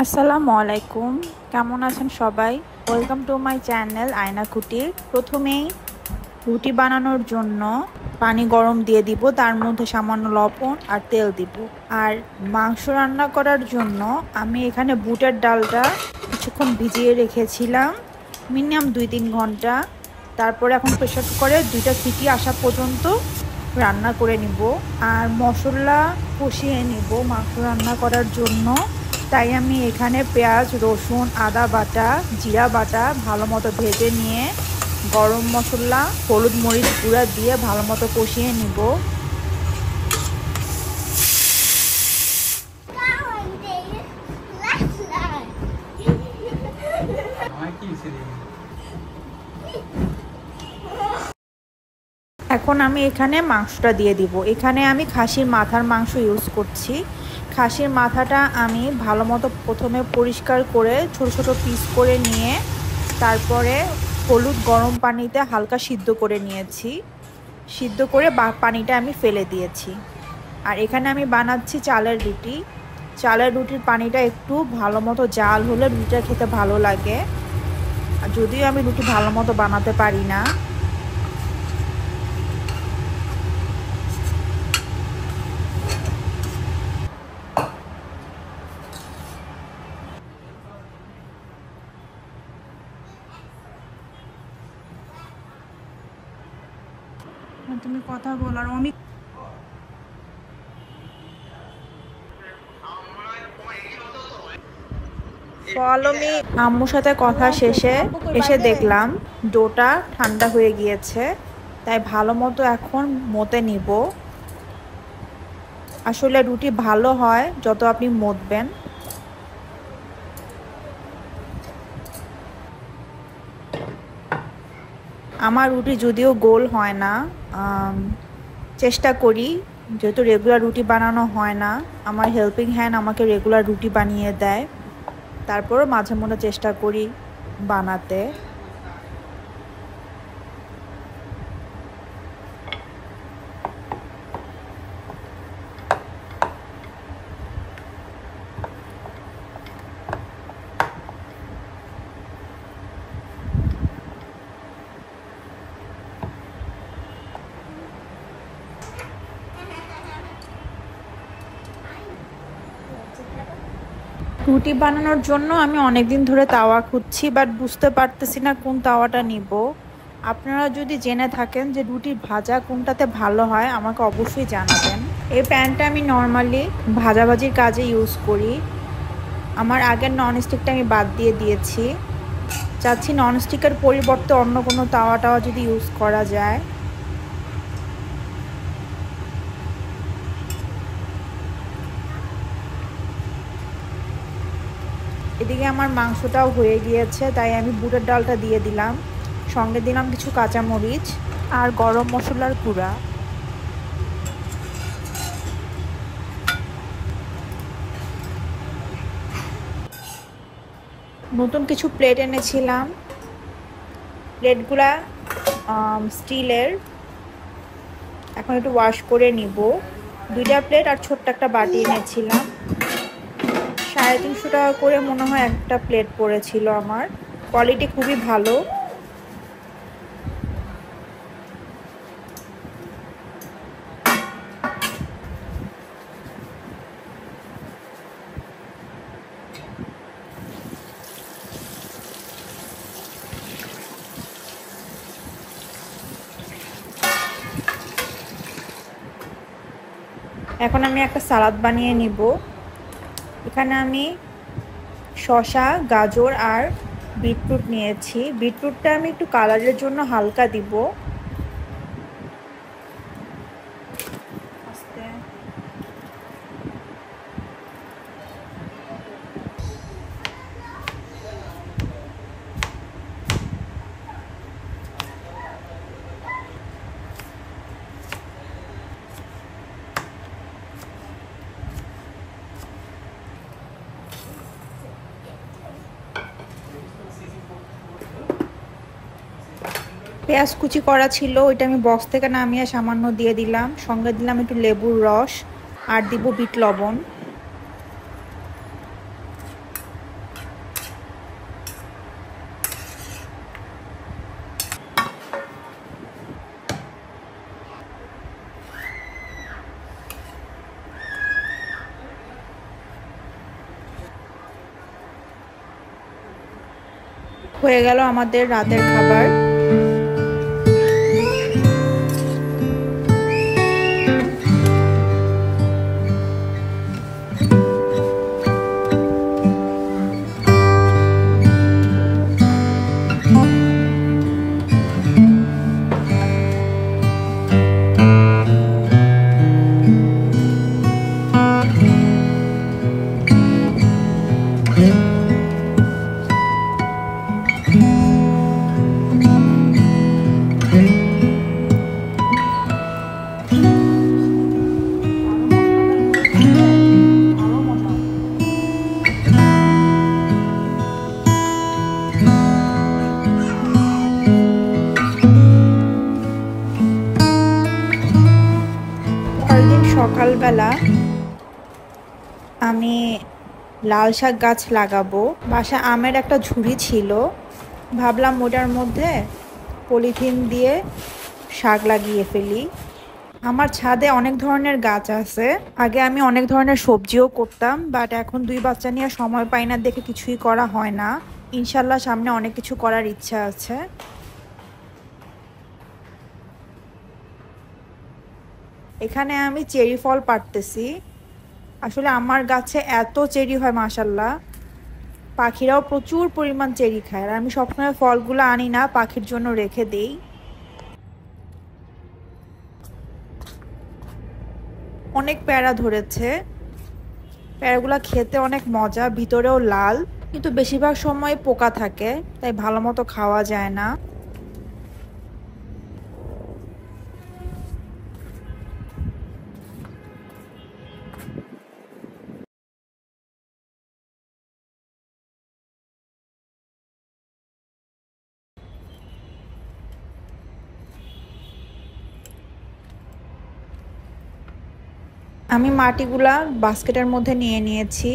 আসসালামু আলাইকুম, কেমন আছেন সবাই? ওয়েলকাম টু মাই চ্যানেল আয়না কুটির। প্রথমেই রুটি বানানোর জন্য পানি গরম দিয়ে দিব, তার মধ্যে সামান্য লবণ আর তেল দিব। আর মাংস রান্না করার জন্য আমি এখানে বুটের ডালটা কিছুক্ষণ ভিজিয়ে রেখেছিলাম, মিনিমাম 2-3 ঘন্টা। তারপরে এখন প্রেসার কুকারে 2টা সিটি আসা পর্যন্ত রান্না করে নিব। আর মশলা কষিয়ে নিব মাংস রান্না করার জন্য। তাই আমি এখানে পেঁয়াজ, রসুন, আদা বাটা, জিরা বাটা ভালো মতো ভেজে নিয়ে গরম মশলা, হলুদ, মরিচ গুঁড়া দিয়ে ভালো মতো কষিয়ে নিব। এখন আমি এখানে মাংসটা দিয়ে দিব। এখানে আমি খাসির মাথার মাংস ইউজ করছি। খাসির মাথাটা আমি ভালো মতো প্রথমে পরিষ্কার করে ছোট ছোট পিস করে নিয়ে তারপরে হলুদ গরম পানিতে হালকা সিদ্ধ করে নিয়েছি। সিদ্ধ করে পানিটা আমি ফেলে দিয়েছি। আর এখানে আমি বানাচ্ছি চালের রুটি। চালের রুটির পানিটা একটু ভালো মতো জাল হলে রুটিটা খেতে ভালো লাগে। আর যদিও আমি রুটি ভালো মতো বানাতে পারি না। তুমি কথা বল আর আমি ফলমি আম্মুর সাথে কথা শেষে এসে দেখলাম ডোটা ঠান্ডা হয়ে গিয়েছে, তাই ভালো মতো এখন মতে নিব। আসলে রুটি ভালো হয় যত আপনি মতবেন। আমার রুটি যদিও গোল হয় না, চেষ্টা করি, যেহেতু রেগুলার রুটি বানানো হয় না। আমার হেল্পিং হ্যান্ড আমাকে রেগুলার রুটি বানিয়ে দেয়, তারপরও মাঝে মধ্যে চেষ্টা করি বানাতে। রুটি বানানোর জন্য আমি অনেকদিন ধরে তাওয়া খুঁজছি, বাট বুঝতে পারতেছি না কোন তাওয়াটা নিব। আপনারা যদি জেনে থাকেন যে রুটি ভাজা কোনটাতে ভালো হয় আমাকে অবশ্যই জানাবেন। এই প্যানটা আমি নর্মালি ভাজাভাজির কাজে ইউজ করি। আমার আগের ননস্টিকটা আমি বাদ দিয়ে দিয়েছি। চাচ্ছি ননস্টিকের পরিবর্তে অন্য কোনো তাওয়া যদি ইউজ করা যায়। এদিকে আমার মাংসটাও হয়ে গিয়েছে, তাই আমি বুটের ডালটা দিয়ে দিলাম। সঙ্গে দিলাম কিছু কাঁচামরিচ আর গরম মশলার গুঁড়া। নতুন কিছু প্লেট এনেছিলাম। প্লেটগুলা স্টিলের। এখন একটু ওয়াশ করে নিব। 2টা প্লেট আর ছোট্ট একটা বাটি এনেছিলাম। 350 টাকা করে মনে হয় একটা প্লেট পড়েছিল আমার। কোয়ালিটি খুবই ভালো। এখন আমি একটা সালাদ বানিয়ে নিব। এখানে আমি শসা, গাজর আর বিটরুট নিয়েছি। বিটরুটটা আমি একটু কালারের জন্য হালকা দিব। পেঁয়াজ কুচি করা ছিল, ওইটা আমি বক্স থেকে নামিয়ে সামান্য দিয়ে দিলাম। সঙ্গে দিলাম একটু লেবুর রস আর দিব বিট লবণ। হয়ে গেল আমাদের রাতের খাবার। সকালবেলা আমি লাল শাক গাছ লাগাবো। বাসায় আমের একটা ঝুড়ি ছিল, ভাবলাম ওটার মধ্যে পলিথিন দিয়ে শাক লাগিয়ে ফেলি। আমার ছাদে অনেক ধরনের গাছ আছে। আগে আমি অনেক ধরনের সবজিও করতাম, বাট এখন 2 বাচ্চা নিয়ে সময় পাই না দেখে কিছুই করা হয় না। ইনশাল্লাহ সামনে অনেক কিছু করার ইচ্ছা আছে। এখানে আমি চেরি ফল পাড়তেছি। আসলে আমার গাছে এত চেরি হয় মাশাল্লাহ, পাখিরাও প্রচুর পরিমাণ চেরি খায়। আর আমি সবসময় ফলগুলো আনি না, পাখির জন্য রেখে দেই। অনেক পেয়ারা ধরেছে, পেয়ারাগুলো খেতে অনেক মজা, ভিতরেও লাল, কিন্তু বেশিরভাগ সময় পোকা থাকে, তাই ভালো মতো খাওয়া যায় না। আমি মাটিগুলা বাস্কেটের মধ্যে নিয়ে নিয়েছি।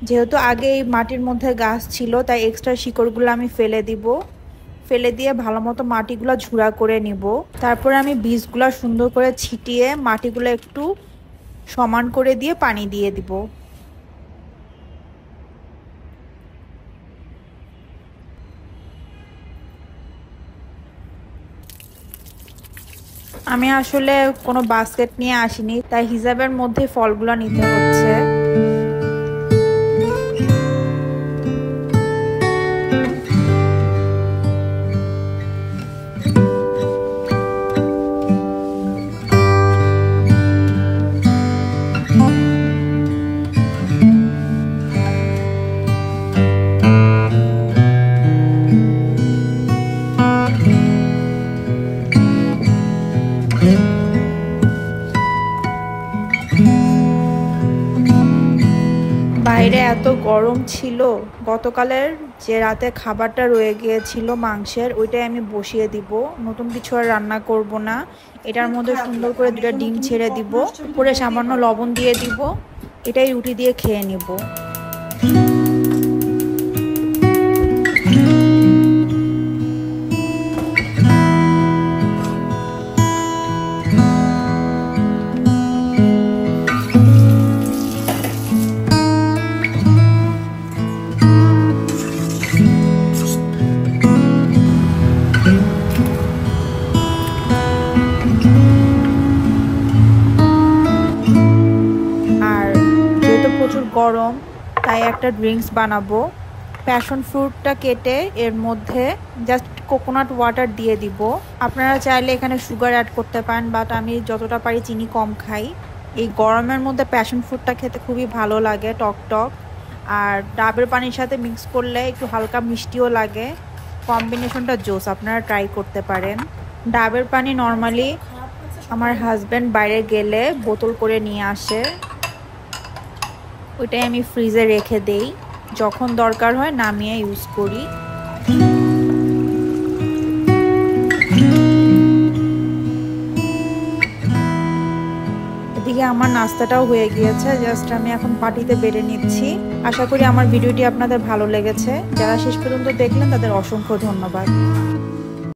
যেহেতু আগে এই মাটির মধ্যে গাছ ছিল, তাই এক্সট্রা শিকড়গুলো আমি ফেলে দিব। ফেলে দিয়ে ভালো মতো মাটিগুলো ঝুড়া করে নিব। তারপরে আমি বীজগুলো সুন্দর করে ছিটিয়ে মাটিগুলো একটু সমান করে দিয়ে পানি দিয়ে দিব। আমি আসলে কোনো বাস্কেট নিয়ে আসিনি, তাই হিসাবের মধ্যে ফলগুলো নিতে হচ্ছে। বাইরে এত গরম ছিল, গতকালের যে রাতে খাবারটা রয়ে গিয়েছিল মাংসের, ওইটাই আমি বসিয়ে দিব। নতুন কিছু আর রান্না করব না। এটার মধ্যে সুন্দর করে 2টা ডিম ছেড়ে দিব, উপরে সামান্য লবণ দিয়ে দিব। এটাই রুটি দিয়ে খেয়ে নিব। প্রচুর গরম, তাই একটা ড্রিঙ্কস বানাবো। প্যাশন ফ্রুটটা কেটে এর মধ্যে জাস্ট কোকোনাট ওয়াটার দিয়ে দিব। আপনারা চাইলে এখানে সুগার অ্যাড করতে পারেন, বাট আমি যতটা পারি চিনি কম খাই। এই গরমের মধ্যে প্যাশন ফ্রুটটা খেতে খুবই ভালো লাগে, টক টক। আর ডাবের পানির সাথে মিক্স করলে একটু হালকা মিষ্টিও লাগে। কম্বিনেশনটা জোস, আপনারা ট্রাই করতে পারেন। ডাবের পানি নর্মালি আমার হাজব্যান্ড বাইরে গেলে বোতল করে নিয়ে আসে, ওইটাই আমি ফ্রিজে রেখে দেই। যখন দরকার হয় নামিয়ে ইউজ করি। এদিকে আমার নাস্তাটাও হয়ে গিয়েছে, জাস্ট আমি এখন পাটিতে বেড়ে নিচ্ছি। আশা করি আমার ভিডিওটি আপনাদের ভালো লেগেছে। যারা শেষ পর্যন্ত দেখলেন তাদের অসংখ্য ধন্যবাদ।